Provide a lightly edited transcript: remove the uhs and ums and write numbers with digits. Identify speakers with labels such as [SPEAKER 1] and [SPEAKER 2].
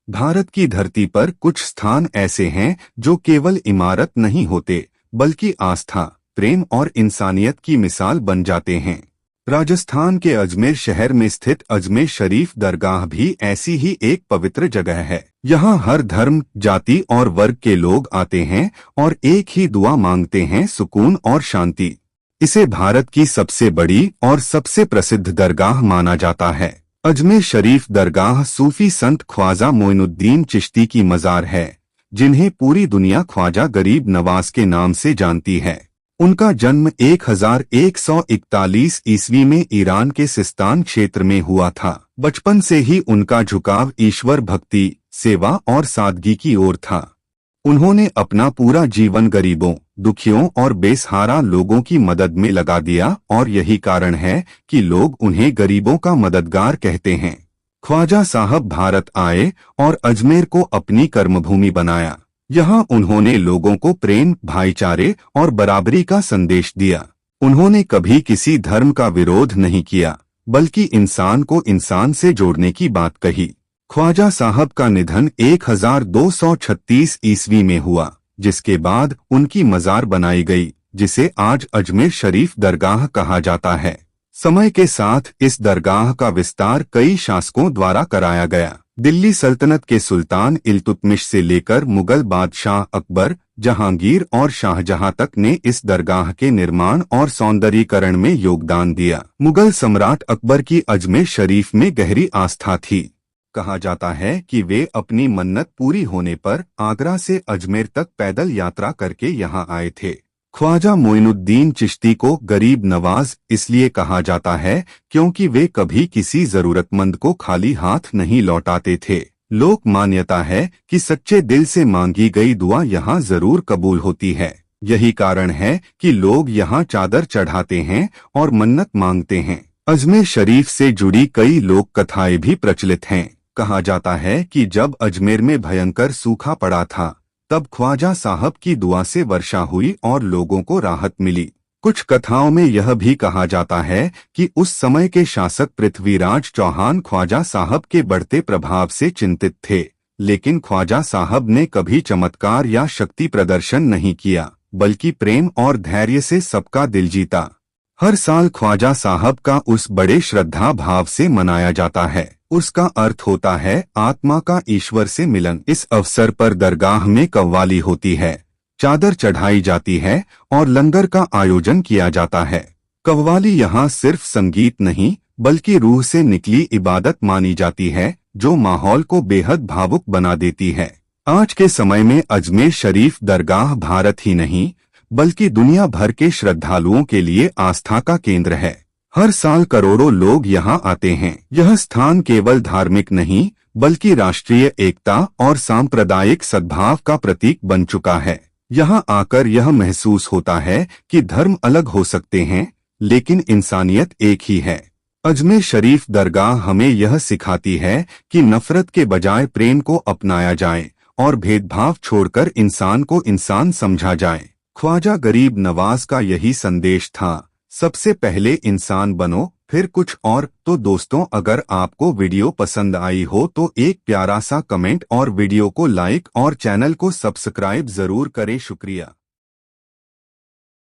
[SPEAKER 1] भारत की धरती पर कुछ स्थान ऐसे हैं जो केवल इमारत नहीं होते, बल्कि आस्था, प्रेम और इंसानियत की मिसाल बन जाते हैं। राजस्थान के अजमेर शहर में स्थित अजमेर शरीफ दरगाह भी ऐसी ही एक पवित्र जगह है। यहाँ हर धर्म, जाति और वर्ग के लोग आते हैं और एक ही दुआ मांगते हैं, सुकून और शांति। इसे भारत की सबसे बड़ी और सबसे प्रसिद्ध दरगाह माना जाता है। अजमेर शरीफ दरगाह सूफी संत ख्वाजा मोइनुद्दीन चिश्ती की मज़ार है, जिन्हें पूरी दुनिया ख्वाजा गरीब नवाज के नाम से जानती है। उनका जन्म 1141 ईस्वी में ईरान के सिस्तान क्षेत्र में हुआ था। बचपन से ही उनका झुकाव ईश्वर भक्ति, सेवा और सादगी की ओर था। उन्होंने अपना पूरा जीवन गरीबों, दुखियों और बेसहारा लोगों की मदद में लगा दिया और यही कारण है कि लोग उन्हें गरीबों का मददगार कहते हैं। ख्वाजा साहब भारत आए और अजमेर को अपनी कर्मभूमि बनाया। यहाँ उन्होंने लोगों को प्रेम, भाईचारे और बराबरी का संदेश दिया। उन्होंने कभी किसी धर्म का विरोध नहीं किया, बल्कि इंसान को इंसान से जोड़ने की बात कही। ख्वाजा साहब का निधन 1236 ईस्वी में हुआ, जिसके बाद उनकी मज़ार बनाई गई, जिसे आज अजमेर शरीफ दरगाह कहा जाता है। समय के साथ इस दरगाह का विस्तार कई शासकों द्वारा कराया गया। दिल्ली सल्तनत के सुल्तान इल्तुतमिश से लेकर मुगल बादशाह अकबर, जहांगीर और शाहजहां तक ने इस दरगाह के निर्माण और सौंदर्यीकरण में योगदान दिया। मुगल सम्राट अकबर की अजमेर शरीफ में गहरी आस्था थी। कहा जाता है कि वे अपनी मन्नत पूरी होने पर आगरा से अजमेर तक पैदल यात्रा करके यहाँ आए थे। ख्वाजा मोइनुद्दीन चिश्ती को गरीब नवाज इसलिए कहा जाता है क्योंकि वे कभी किसी जरूरतमंद को खाली हाथ नहीं लौटाते थे। लोक मान्यता है कि सच्चे दिल से मांगी गई दुआ यहाँ जरूर कबूल होती है। यही कारण है कि लोग यहाँ चादर चढ़ाते हैं और मन्नत मांगते हैं। अजमेर शरीफ से जुड़ी कई लोक कथाएं भी प्रचलित हैं। कहा जाता है कि जब अजमेर में भयंकर सूखा पड़ा था, तब ख्वाजा साहब की दुआ से वर्षा हुई और लोगों को राहत मिली। कुछ कथाओं में यह भी कहा जाता है कि उस समय के शासक पृथ्वीराज चौहान ख्वाजा साहब के बढ़ते प्रभाव से चिंतित थे, लेकिन ख्वाजा साहब ने कभी चमत्कार या शक्ति प्रदर्शन नहीं किया, बल्कि प्रेम और धैर्य से सबका दिल जीता। हर साल ख्वाजा साहब का उस बड़े श्रद्धा भाव से मनाया जाता है। उसका अर्थ होता है आत्मा का ईश्वर से मिलन। इस अवसर पर दरगाह में कव्वाली होती है, चादर चढ़ाई जाती है और लंगर का आयोजन किया जाता है। कव्वाली यहाँ सिर्फ संगीत नहीं, बल्कि रूह से निकली इबादत मानी जाती है, जो माहौल को बेहद भावुक बना देती है। आज के समय में अजमेर शरीफ दरगाह भारत ही नहीं, बल्कि दुनिया भर के श्रद्धालुओं के लिए आस्था का केंद्र है। हर साल करोड़ों लोग यहाँ आते हैं। यह स्थान केवल धार्मिक नहीं, बल्कि राष्ट्रीय एकता और सांप्रदायिक सद्भाव का प्रतीक बन चुका है। यहाँ आकर यह महसूस होता है कि धर्म अलग हो सकते हैं, लेकिन इंसानियत एक ही है। अजमेर शरीफ दरगाह हमें यह सिखाती है कि नफरत के बजाय प्रेम को अपनाया जाए और भेदभाव छोड़कर इंसान को इंसान समझा जाए। ख्वाजा गरीब नवाज का यही संदेश था, सबसे पहले इंसान बनो, फिर कुछ और। तो दोस्तों, अगर आपको वीडियो पसंद आई हो तो एक प्यारा सा कमेंट और वीडियो को लाइक और चैनल को सब्सक्राइब जरूर करें। शुक्रिया।